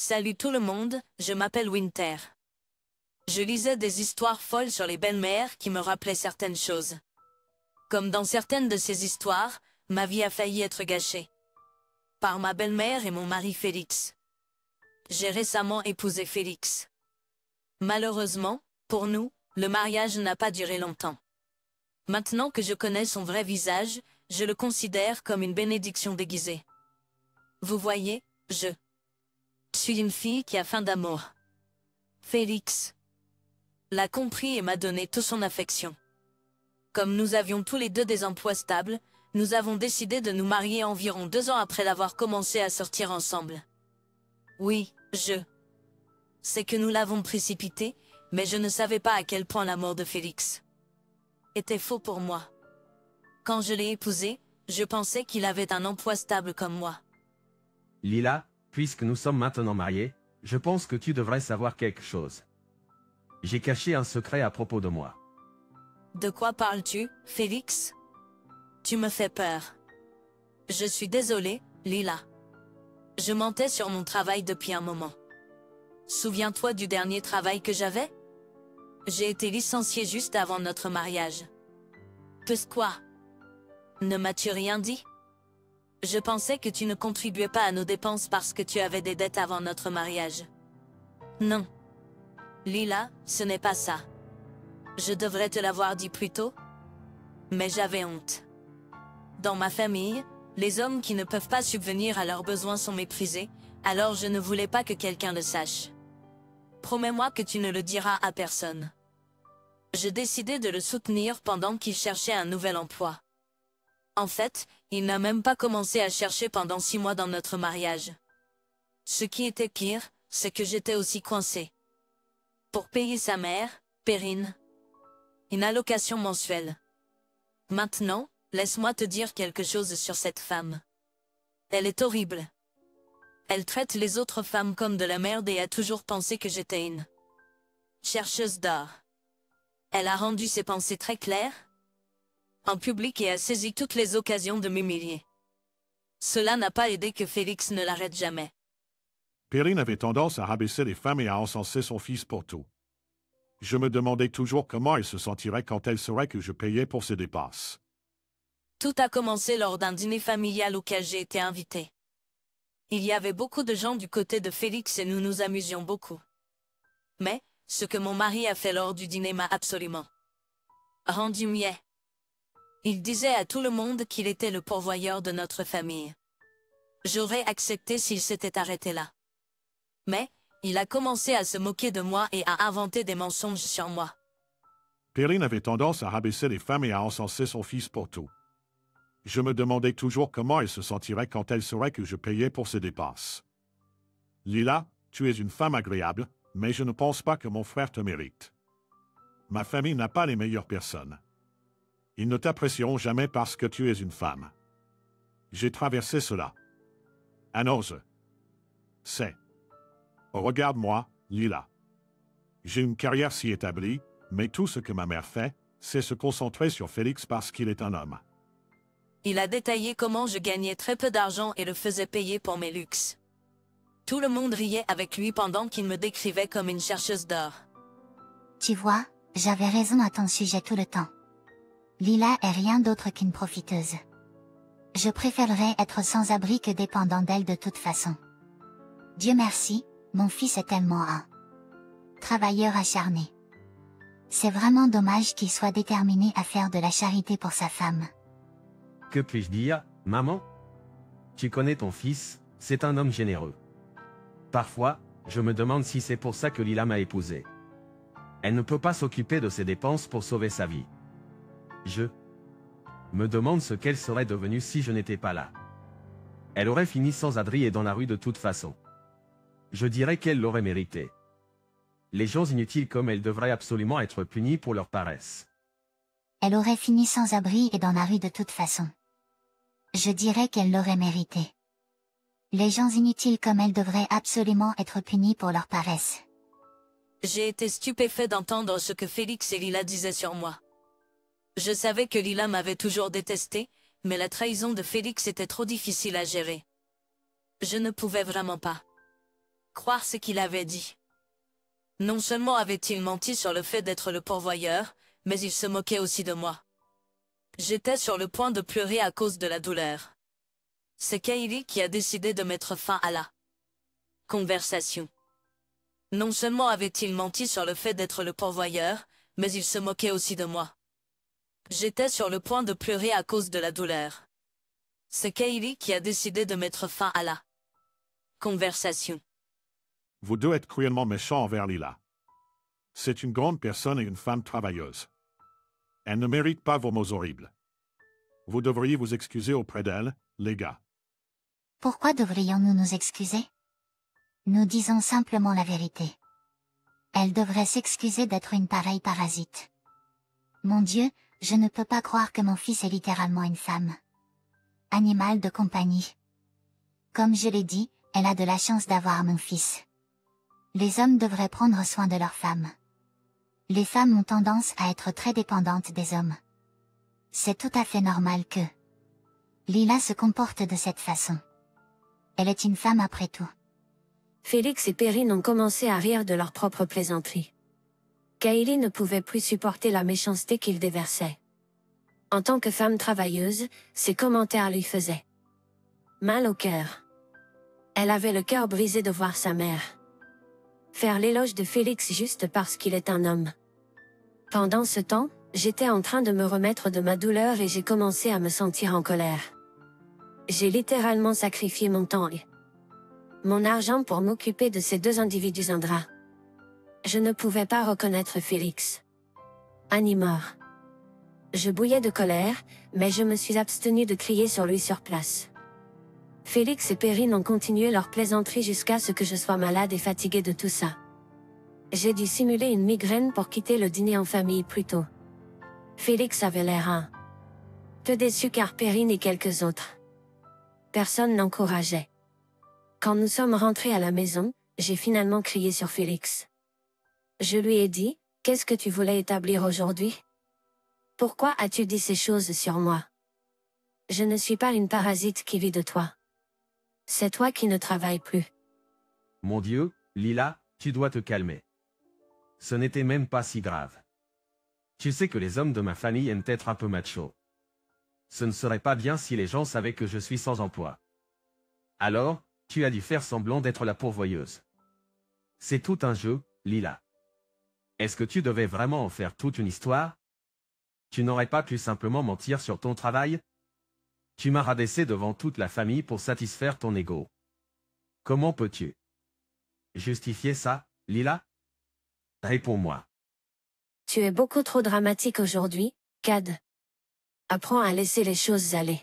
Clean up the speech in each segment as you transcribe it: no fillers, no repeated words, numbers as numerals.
Salut tout le monde, je m'appelle Winter. Je lisais des histoires folles sur les belles-mères qui me rappelaient certaines choses. Comme dans certaines de ces histoires, ma vie a failli être gâchée. Par ma belle-mère et mon mari Félix. J'ai récemment épousé Félix. Malheureusement, pour nous, le mariage n'a pas duré longtemps. Maintenant que je connais son vrai visage, je le considère comme une bénédiction déguisée. Vous voyez, je suis une fille qui a faim d'amour. Félix l'a compris et m'a donné toute son affection. Comme nous avions tous les deux des emplois stables, nous avons décidé de nous marier environ 2 ans après l'avoir commencé à sortir ensemble. Oui, c'est que nous l'avons précipité, mais je ne savais pas à quel point la mort de Félix était faux pour moi. Quand je l'ai épousé, je pensais qu'il avait un emploi stable comme moi. Lila, puisque nous sommes maintenant mariés, je pense que tu devrais savoir quelque chose. J'ai caché un secret à propos de moi. De quoi parles-tu, Félix? Tu me fais peur. Je suis désolée, Lila. Je mentais sur mon travail depuis un moment. Souviens-toi du dernier travail que j'avais? J'ai été licenciée juste avant notre mariage. Quoi? Ne m'as-tu rien dit? Je pensais que tu ne contribuais pas à nos dépenses parce que tu avais des dettes avant notre mariage. Non. Lila, ce n'est pas ça. Je devrais te l'avoir dit plus tôt. Mais j'avais honte. Dans ma famille, les hommes qui ne peuvent pas subvenir à leurs besoins sont méprisés, alors je ne voulais pas que quelqu'un le sache. Promets-moi que tu ne le diras à personne. Je décidai de le soutenir pendant qu'il cherchait un nouvel emploi. En fait, il n'a même pas commencé à chercher pendant 6 mois dans notre mariage. Ce qui était pire, c'est que j'étais aussi coincée. Pour payer sa mère, Perrine, une allocation mensuelle. Maintenant, laisse-moi te dire quelque chose sur cette femme. Elle est horrible. Elle traite les autres femmes comme de la merde et a toujours pensé que j'étais une chercheuse d'or. Elle a rendu ses pensées très claires en public et a saisi toutes les occasions de m'humilier. Cela n'a pas aidé que Félix ne l'arrête jamais. Perrine avait tendance à rabaisser les femmes et à encenser son fils pour tout. Je me demandais toujours comment elle se sentirait quand elle saurait que je payais pour ses dépenses. Tout a commencé lors d'un dîner familial auquel j'ai été invitée. Il y avait beaucoup de gens du côté de Félix et nous nous amusions beaucoup. Mais, ce que mon mari a fait lors du dîner m'a absolument rendu muet. Il disait à tout le monde qu'il était le pourvoyeur de notre famille. J'aurais accepté s'il s'était arrêté là. Mais, il a commencé à se moquer de moi et à inventer des mensonges sur moi. Perrine avait tendance à rabaisser les femmes et à encenser son fils pour tout. Je me demandais toujours comment elle se sentirait quand elle saurait que je payais pour ses dépenses. Lila, tu es une femme agréable, mais je ne pense pas que mon frère te mérite. Ma famille n'a pas les meilleures personnes. Ils ne t'apprécieront jamais parce que tu es une femme. J'ai traversé cela. Annose. C'est. Oh, regarde-moi, Lila. J'ai une carrière si établie, mais tout ce que ma mère fait, c'est se concentrer sur Félix parce qu'il est un homme. Il a détaillé comment je gagnais très peu d'argent et le faisais payer pour mes luxes. Tout le monde riait avec lui pendant qu'il me décrivait comme une chercheuse d'or. Tu vois, j'avais raison à ton sujet tout le temps. Lila est rien d'autre qu'une profiteuse. Je préférerais être sans abri que dépendant d'elle de toute façon. Dieu merci, mon fils est tellement un travailleur acharné. C'est vraiment dommage qu'il soit déterminé à faire de la charité pour sa femme. Que puis-je dire, maman? Tu connais ton fils, c'est un homme généreux. Parfois, je me demande si c'est pour ça que Lila m'a épousé. Elle ne peut pas s'occuper de ses dépenses pour sauver sa vie. Je me demande ce qu'elle serait devenue si je n'étais pas là. Elle aurait fini sans abri et dans la rue de toute façon. Je dirais qu'elle l'aurait mérité. Les gens inutiles comme elle devraient absolument être punis pour leur paresse. Elle aurait fini sans abri et dans la rue de toute façon. Je dirais qu'elle l'aurait mérité. Les gens inutiles comme elle devraient absolument être punis pour leur paresse. J'ai été stupéfait d'entendre ce que Félix et Lila disaient sur moi. Je savais que Lila m'avait toujours détesté, mais la trahison de Félix était trop difficile à gérer. Je ne pouvais vraiment pas croire ce qu'il avait dit. Non seulement avait-il menti sur le fait d'être le pourvoyeur, mais il se moquait aussi de moi. J'étais sur le point de pleurer à cause de la douleur. C'est Kaylee qui a décidé de mettre fin à la conversation. Non seulement avait-il menti sur le fait d'être le pourvoyeur, mais il se moquait aussi de moi. J'étais sur le point de pleurer à cause de la douleur. C'est Kaylee qui a décidé de mettre fin à la conversation. Vous deux êtes cruellement méchants envers Lila. C'est une grande personne et une femme travailleuse. Elle ne mérite pas vos mots horribles. Vous devriez vous excuser auprès d'elle, les gars. Pourquoi devrions-nous nous excuser? Nous disons simplement la vérité. Elle devrait s'excuser d'être une pareille parasite. Mon Dieu, je ne peux pas croire que mon fils est littéralement une femme. Animal de compagnie. Comme je l'ai dit, elle a de la chance d'avoir mon fils. Les hommes devraient prendre soin de leurs femmes. Les femmes ont tendance à être très dépendantes des hommes. C'est tout à fait normal que Lila se comporte de cette façon. Elle est une femme après tout. Félix et Perrine ont commencé à rire de leur propre plaisanterie. Kaylee ne pouvait plus supporter la méchanceté qu'ils déversaient. En tant que femme travailleuse, ces commentaires lui faisaient mal au cœur. Elle avait le cœur brisé de voir sa mère faire l'éloge de Félix juste parce qu'il est un homme. Pendant ce temps, j'étais en train de me remettre de ma douleur et j'ai commencé à me sentir en colère. J'ai littéralement sacrifié mon temps et mon argent pour m'occuper de ces deux individus ingrats. Je ne pouvais pas reconnaître Félix. Annie mort. Je bouillais de colère, mais je me suis abstenue de crier sur lui sur place. Félix et Perrine ont continué leur plaisanterie jusqu'à ce que je sois malade et fatiguée de tout ça. J'ai dû simuler une migraine pour quitter le dîner en famille plus tôt. Félix avait l'air un peu déçu car Perrine et quelques autres personne n'encourageaient. Quand nous sommes rentrés à la maison, j'ai finalement crié sur Félix. Je lui ai dit, « Qu'est-ce que tu voulais établir aujourd'hui? Pourquoi as-tu dit ces choses sur moi? Je ne suis pas une parasite qui vit de toi. C'est toi qui ne travailles plus. » Mon Dieu, Lila, tu dois te calmer. Ce n'était même pas si grave. Tu sais que les hommes de ma famille aiment être un peu machos. Ce ne serait pas bien si les gens savaient que je suis sans emploi. Alors, tu as dû faire semblant d'être la pourvoyeuse. C'est tout un jeu, Lila. Est-ce que tu devais vraiment en faire toute une histoire? Tu n'aurais pas pu simplement mentir sur ton travail? Tu m'as rabaissé devant toute la famille pour satisfaire ton ego. Comment peux-tu justifier ça, Lila? Réponds-moi. Tu es beaucoup trop dramatique aujourd'hui, Cad. Apprends à laisser les choses aller.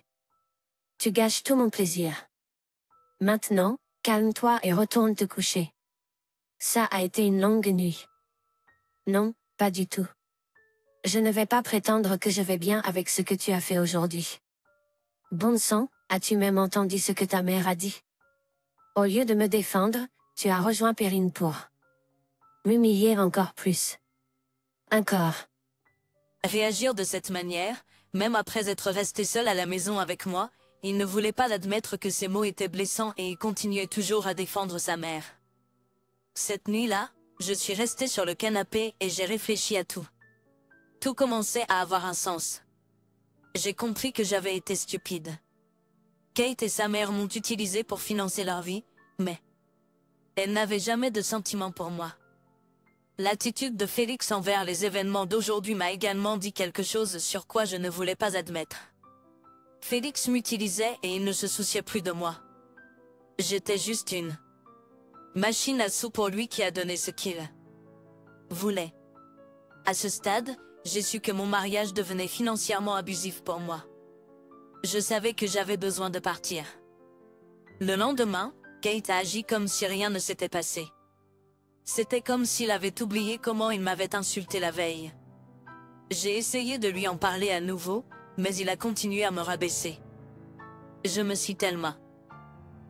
Tu gâches tout mon plaisir. Maintenant, calme-toi et retourne te coucher. Ça a été une longue nuit. Non, pas du tout. Je ne vais pas prétendre que je vais bien avec ce que tu as fait aujourd'hui. Bon sang, as-tu même entendu ce que ta mère a dit? Au lieu de me défendre, tu as rejoint Perrine pour m'humilier encore plus. Encore. Réagir de cette manière, même après être resté seul à la maison avec moi, il ne voulait pas admettre que ses mots étaient blessants et il continuait toujours à défendre sa mère. Cette nuit-là, je suis restée sur le canapé et j'ai réfléchi à tout. Tout commençait à avoir un sens. J'ai compris que j'avais été stupide. Kate et sa mère m'ont utilisé pour financer leur vie, mais elles n'avaient jamais de sentiments pour moi. L'attitude de Félix envers les événements d'aujourd'hui m'a également dit quelque chose sur quoi je ne voulais pas admettre. Félix m'utilisait et il ne se souciait plus de moi. J'étais juste une machine à sous pour lui qui a donné ce qu'il voulait. À ce stade, j'ai su que mon mariage devenait financièrement abusif pour moi. Je savais que j'avais besoin de partir. Le lendemain, Kate a agi comme si rien ne s'était passé. C'était comme s'il avait oublié comment il m'avait insulté la veille. J'ai essayé de lui en parler à nouveau, mais il a continué à me rabaisser. Je me suis tellement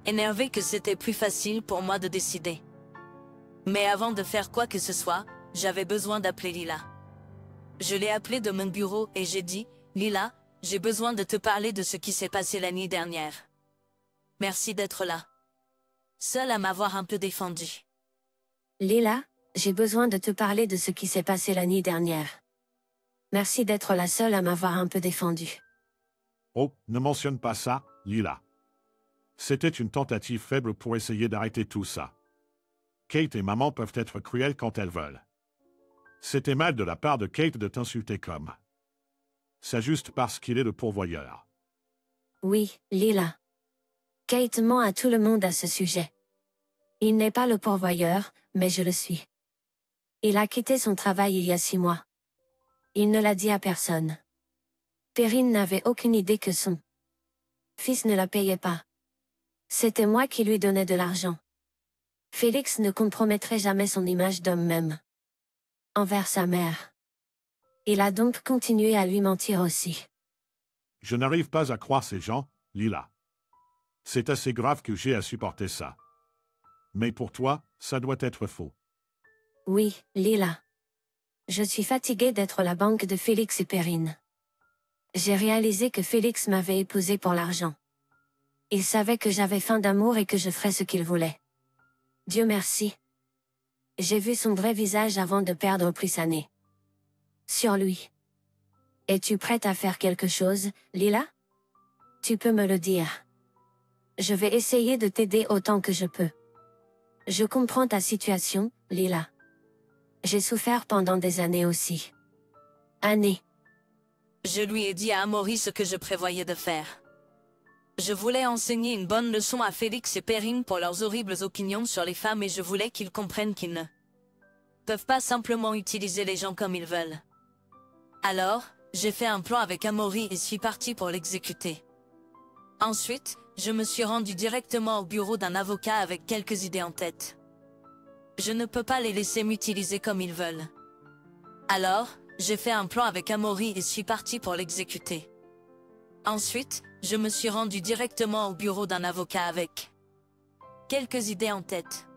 énervée que c'était plus facile pour moi de décider. Mais avant de faire quoi que ce soit, j'avais besoin d'appeler Lila. Je l'ai appelée de mon bureau et j'ai dit, « Lila, j'ai besoin de te parler de ce qui s'est passé la nuit dernière. Merci d'être là. » seul à m'avoir un peu défendu. Lila, j'ai besoin de te parler de ce qui s'est passé la nuit dernière. Merci d'être la seule à m'avoir un peu défendu. Oh, ne mentionne pas ça, Lila. C'était une tentative faible pour essayer d'arrêter tout ça. Kate et maman peuvent être cruelles quand elles veulent. C'était mal de la part de Kate de t'insulter comme. C'est juste parce qu'il est le pourvoyeur. Oui, Lila. Kate ment à tout le monde à ce sujet. Il n'est pas le pourvoyeur, mais je le suis. Il a quitté son travail il y a 6 mois. Il ne l'a dit à personne. Perrine n'avait aucune idée que son fils ne la payait pas. C'était moi qui lui donnais de l'argent. Félix ne compromettrait jamais son image d'homme même envers sa mère. Il a donc continué à lui mentir aussi. Je n'arrive pas à croire ces gens, Lila. C'est assez grave que j'ai à supporter ça. Mais pour toi, ça doit être faux. Oui, Lila. Je suis fatiguée d'être la banque de Félix et Perrine. J'ai réalisé que Félix m'avait épousée pour l'argent. Il savait que j'avais faim d'amour et que je ferais ce qu'il voulait. Dieu merci. J'ai vu son vrai visage avant de perdre Prissané. Sur lui. Es-tu prête à faire quelque chose, Lila? Tu peux me le dire. Je vais essayer de t'aider autant que je peux. Je comprends ta situation, Lila. J'ai souffert pendant des années aussi. Années. Je lui ai dit à Amaury ce que je prévoyais de faire. Je voulais enseigner une bonne leçon à Félix et Perrine pour leurs horribles opinions sur les femmes et je voulais qu'ils comprennent qu'ils ne peuvent pas simplement utiliser les gens comme ils veulent. Alors, j'ai fait un plan avec Amaury et suis parti pour l'exécuter. Ensuite, je me suis rendu directement au bureau d'un avocat avec quelques idées en tête. Je ne peux pas les laisser m'utiliser comme ils veulent. Alors, j'ai fait un plan avec Amaury et suis parti pour l'exécuter. Ensuite, je me suis rendu directement au bureau d'un avocat avec quelques idées en tête.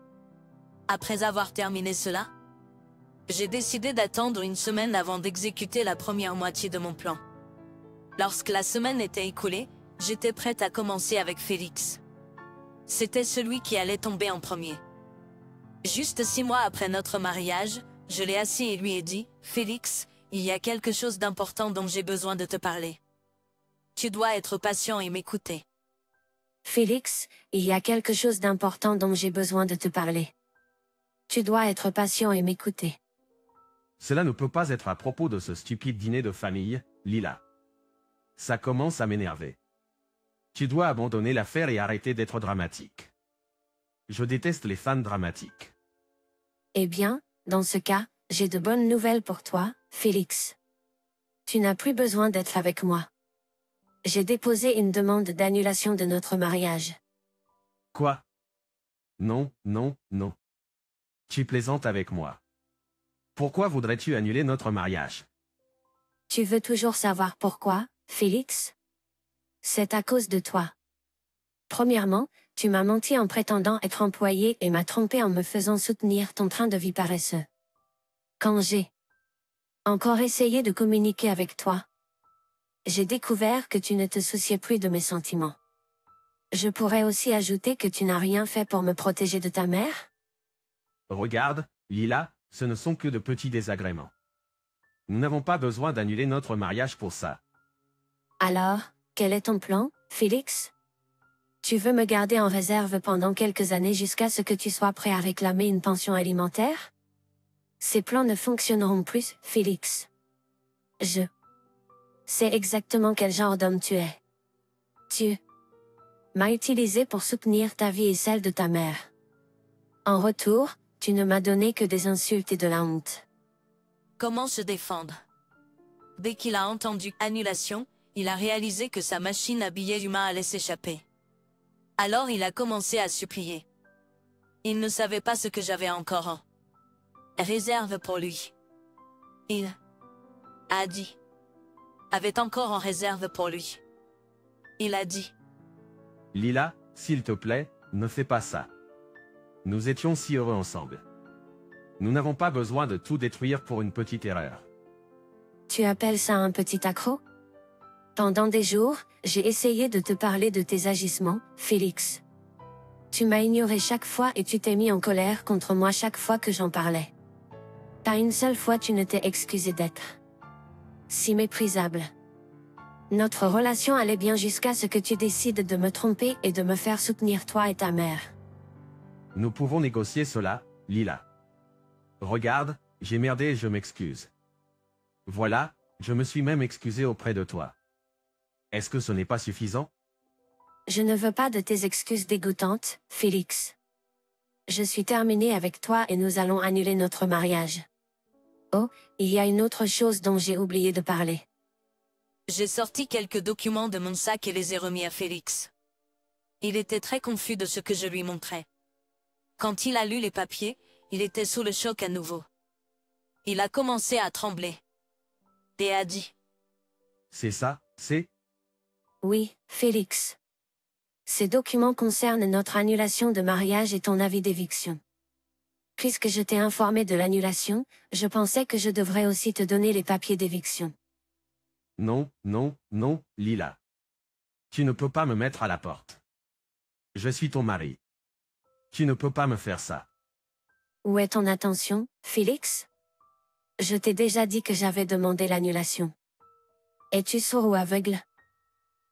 Après avoir terminé cela, j'ai décidé d'attendre une semaine avant d'exécuter la première moitié de mon plan. Lorsque la semaine était écoulée, j'étais prête à commencer avec Félix. C'était celui qui allait tomber en premier. Juste 6 mois après notre mariage, je l'ai assis et lui ai dit, « Félix, il y a quelque chose d'important dont j'ai besoin de te parler. Tu dois être patient et m'écouter. » Félix, il y a quelque chose d'important dont j'ai besoin de te parler. Tu dois être patient et m'écouter. Cela ne peut pas être à propos de ce stupide dîner de famille, Lila. Ça commence à m'énerver. Tu dois abandonner l'affaire et arrêter d'être dramatique. Je déteste les fans dramatiques. Eh bien, dans ce cas, j'ai de bonnes nouvelles pour toi, Félix. Tu n'as plus besoin d'être avec moi. J'ai déposé une demande d'annulation de notre mariage. Quoi? Non, non, non. Tu plaisantes avec moi. Pourquoi voudrais-tu annuler notre mariage? Tu veux toujours savoir pourquoi, Félix? C'est à cause de toi. Premièrement, tu m'as menti en prétendant être employé et m'as trompé en me faisant soutenir ton train de vie paresseux. Quand j'ai encore essayé de communiquer avec toi, j'ai découvert que tu ne te souciais plus de mes sentiments. Je pourrais aussi ajouter que tu n'as rien fait pour me protéger de ta mère? Regarde, Lila, ce ne sont que de petits désagréments. Nous n'avons pas besoin d'annuler notre mariage pour ça. Alors, quel est ton plan, Félix? Tu veux me garder en réserve pendant quelques années jusqu'à ce que tu sois prêt à réclamer une pension alimentaire? Ces plans ne fonctionneront plus, Félix. Je sais exactement quel genre d'homme tu es. Tu m'as utilisé pour soutenir ta vie et celle de ta mère. En retour, tu ne m'as donné que des insultes et de la honte. Comment se défendre? Dès qu'il a entendu « annulation », il a réalisé que sa machine à billets humains allait s'échapper. Alors il a commencé à supplier. Il ne savait pas ce que j'avais encore en réserve pour lui. Il a dit. Avait encore en réserve pour lui. Il a dit. Lila, s'il te plaît, ne fais pas ça. Nous étions si heureux ensemble. Nous n'avons pas besoin de tout détruire pour une petite erreur. Tu appelles ça un petit accroc? Pendant des jours, j'ai essayé de te parler de tes agissements, Félix. Tu m'as ignoré chaque fois et tu t'es mis en colère contre moi chaque fois que j'en parlais. Pas une seule fois tu ne t'es excusé d'être si méprisable. Notre relation allait bien jusqu'à ce que tu décides de me tromper et de me faire soutenir toi et ta mère. Nous pouvons négocier cela, Lila. Regarde, j'ai merdé et je m'excuse. Voilà, je me suis même excusé auprès de toi. Est-ce que ce n'est pas suffisant? Je ne veux pas de tes excuses dégoûtantes, Félix. Je suis terminée avec toi et nous allons annuler notre mariage. Oh, il y a une autre chose dont j'ai oublié de parler. J'ai sorti quelques documents de mon sac et les ai remis à Félix. Il était très confus de ce que je lui montrais. Quand il a lu les papiers, il était sous le choc à nouveau. Il a commencé à trembler. Et a dit. C'est ça, c'est? Oui, Félix. Ces documents concernent notre annulation de mariage et ton avis d'éviction. Puisque je t'ai informé de l'annulation, je pensais que je devrais aussi te donner les papiers d'éviction. Non, non, non, Lila. Tu ne peux pas me mettre à la porte. Je suis ton mari. Tu ne peux pas me faire ça. Où est ton attention, Félix? Je t'ai déjà dit que j'avais demandé l'annulation. Es-tu sourd ou aveugle?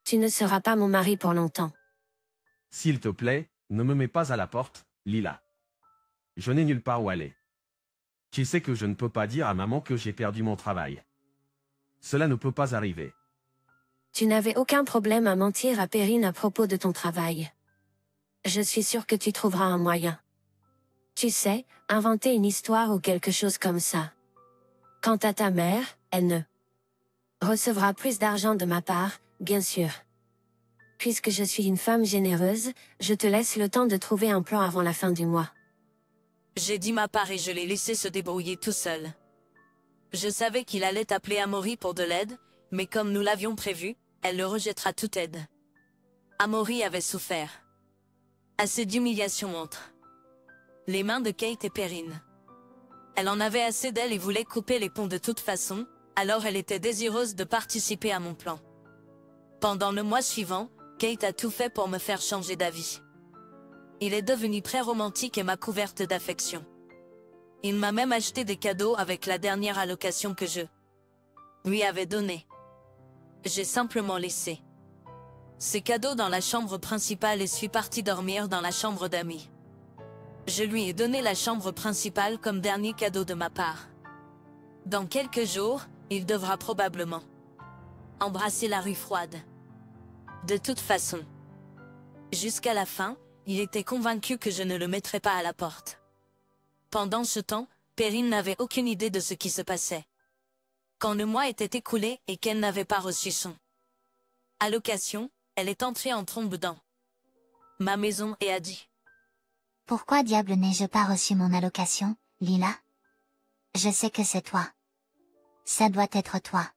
Tu ne seras pas mon mari pour longtemps. S'il te plaît, ne me mets pas à la porte, Lila. Je n'ai nulle part où aller. Tu sais que je ne peux pas dire à maman que j'ai perdu mon travail. Cela ne peut pas arriver. Tu n'avais aucun problème à mentir à Perrine à propos de ton travail. Je suis sûre que tu trouveras un moyen. Tu sais, inventer une histoire ou quelque chose comme ça. Quant à ta mère, elle ne recevra plus d'argent de ma part, bien sûr. Puisque je suis une femme généreuse, je te laisse le temps de trouver un plan avant la fin du mois. J'ai dit ma part et je l'ai laissé se débrouiller tout seul. Je savais qu'il allait appeler Amaury pour de l'aide, mais comme nous l'avions prévu, elle le rejettera toute aide. Amaury avait souffert. Assez d'humiliation entre les mains de Kate et Perrine. Elle en avait assez d'elle et voulait couper les ponts de toute façon, alors elle était désireuse de participer à mon plan. Pendant le mois suivant, Kate a tout fait pour me faire changer d'avis. Il est devenu très romantique et m'a couverte d'affection. Il m'a même acheté des cadeaux avec la dernière allocation que je lui avais donnée. J'ai simplement laissé ces cadeaux dans la chambre principale et suis partie dormir dans la chambre d'amis. Je lui ai donné la chambre principale comme dernier cadeau de ma part. Dans quelques jours, il devra probablement embrasser la rue froide. De toute façon, jusqu'à la fin, il était convaincu que je ne le mettrais pas à la porte. Pendant ce temps, Perrine n'avait aucune idée de ce qui se passait. Quand le mois était écoulé et qu'elle n'avait pas reçu son allocation, elle est entrée en trombe dans ma maison et a dit. Pourquoi diable n'ai-je pas reçu mon allocation, Lila? Je sais que c'est toi. Ça doit être toi.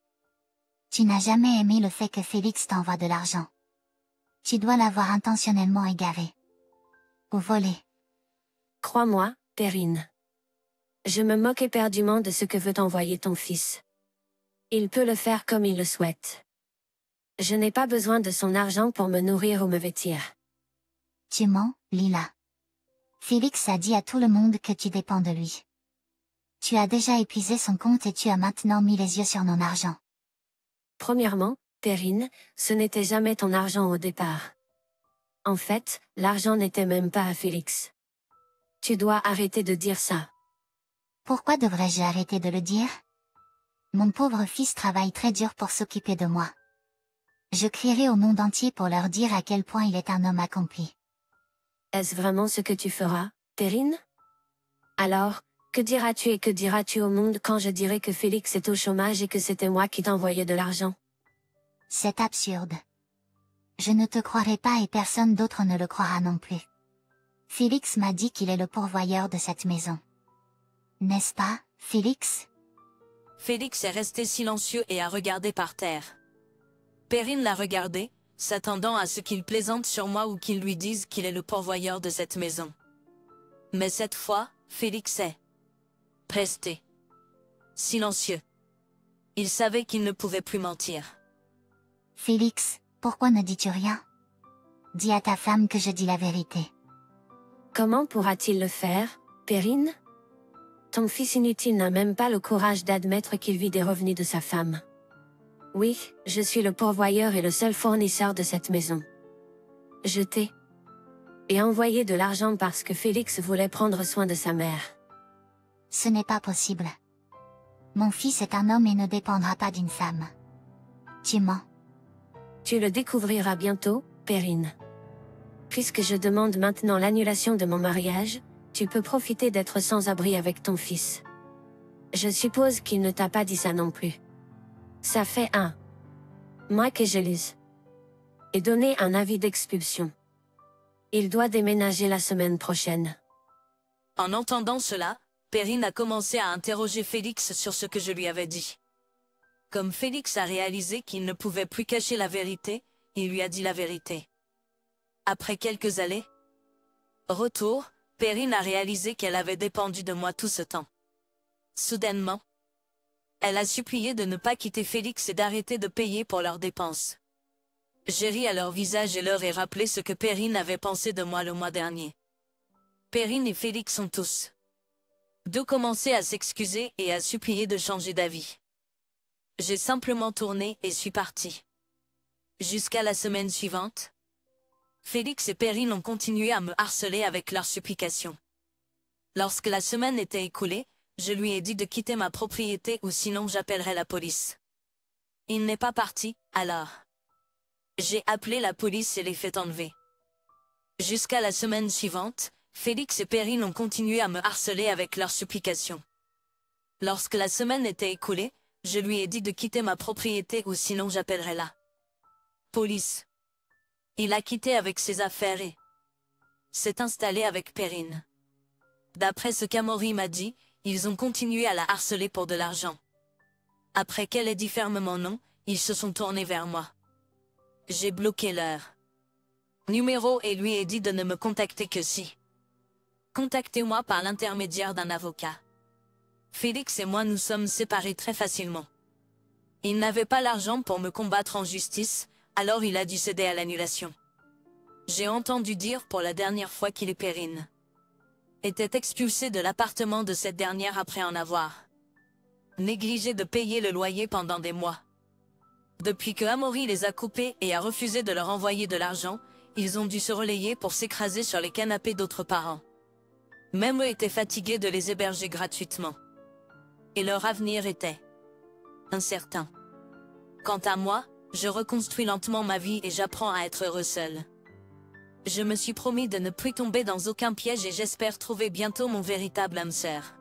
Tu n'as jamais aimé le fait que Félix t'envoie de l'argent. Tu dois l'avoir intentionnellement égaré. Ou volé. Crois-moi, Perrine. Je me moque éperdument de ce que veut envoyer ton fils. Il peut le faire comme il le souhaite. Je n'ai pas besoin de son argent pour me nourrir ou me vêtir. Tu mens, Lila. Félix a dit à tout le monde que tu dépends de lui. Tu as déjà épuisé son compte et tu as maintenant mis les yeux sur mon argent. Premièrement, Perrine, ce n'était jamais ton argent au départ. En fait, l'argent n'était même pas à Félix. Tu dois arrêter de dire ça. Pourquoi devrais-je arrêter de le dire? Mon pauvre fils travaille très dur pour s'occuper de moi. Je crierai au monde entier pour leur dire à quel point il est un homme accompli. Est-ce vraiment ce que tu feras, Perrine? Alors, que diras-tu et que diras-tu au monde quand je dirai que Félix est au chômage et que c'était moi qui t'envoyais de l'argent? C'est absurde. Je ne te croirai pas et personne d'autre ne le croira non plus. Félix m'a dit qu'il est le pourvoyeur de cette maison. N'est-ce pas, Félix? Félix est resté silencieux et a regardé par terre. Perrine l'a regardé, s'attendant à ce qu'il plaisante sur moi ou qu'il lui dise qu'il est le pourvoyeur de cette maison. Mais cette fois, Félix est resté silencieux. Il savait qu'il ne pouvait plus mentir. Félix, pourquoi ne dis-tu rien? Dis à ta femme que je dis la vérité. Comment pourra-t-il le faire, Perrine? Ton fils inutile n'a même pas le courage d'admettre qu'il vit des revenus de sa femme. Oui, je suis le pourvoyeur et le seul fournisseur de cette maison. Je t'ai envoyé de l'argent parce que Félix voulait prendre soin de sa mère. Ce n'est pas possible. Mon fils est un homme et ne dépendra pas d'une femme. Tu mens. Tu le découvriras bientôt, Perrine. Puisque je demande maintenant l'annulation de mon mariage, tu peux profiter d'être sans abri avec ton fils. Je suppose qu'il ne t'a pas dit ça non plus. Ça fait un mois que je lise. Et donner un avis d'expulsion. Il doit déménager la semaine prochaine. En entendant cela, Perrine a commencé à interroger Félix sur ce que je lui avais dit. Comme Félix a réalisé qu'il ne pouvait plus cacher la vérité, il lui a dit la vérité. Après quelques allers-retours, Perrine a réalisé qu'elle avait dépendu de moi tout ce temps. Soudainement, elle a supplié de ne pas quitter Félix et d'arrêter de payer pour leurs dépenses. J'ai ri à leur visage et leur ai rappelé ce que Perrine avait pensé de moi le mois dernier. Perrine et Félix ont tous deux commencé à s'excuser et à supplier de changer d'avis. J'ai simplement tourné et suis parti. Jusqu'à la semaine suivante, Félix et Perrine ont continué à me harceler avec leurs supplications. Lorsque la semaine était écoulée, je lui ai dit de quitter ma propriété ou sinon j'appellerai la police. Il n'est pas parti, alors j'ai appelé la police et l'ai fait enlever. Jusqu'à la semaine suivante, Félix et Perrine ont continué à me harceler avec leurs supplications. Lorsque la semaine était écoulée, je lui ai dit de quitter ma propriété ou sinon j'appellerai la police. Il a quitté avec ses affaires et s'est installé avec Perrine. D'après ce qu'Amaury m'a dit, ils ont continué à la harceler pour de l'argent. Après qu'elle ait dit fermement non, ils se sont tournés vers moi. J'ai bloqué leur numéro et lui ai dit de ne me contacter que si. Contactez-moi par l'intermédiaire d'un avocat. Félix et moi nous sommes séparés très facilement. Il n'avait pas l'argent pour me combattre en justice, alors il a dû céder à l'annulation. J'ai entendu dire pour la dernière fois qu'il et Perrine était expulsé de l'appartement de cette dernière après en avoir négligé de payer le loyer pendant des mois. Depuis que Amaury les a coupés et a refusé de leur envoyer de l'argent, ils ont dû se relayer pour s'écraser sur les canapés d'autres parents. Même eux étaient fatigués de les héberger gratuitement. Et leur avenir était incertain. Quant à moi, je reconstruis lentement ma vie et j'apprends à être heureux seul. Je me suis promis de ne plus tomber dans aucun piège et j'espère trouver bientôt mon véritable âme sœur.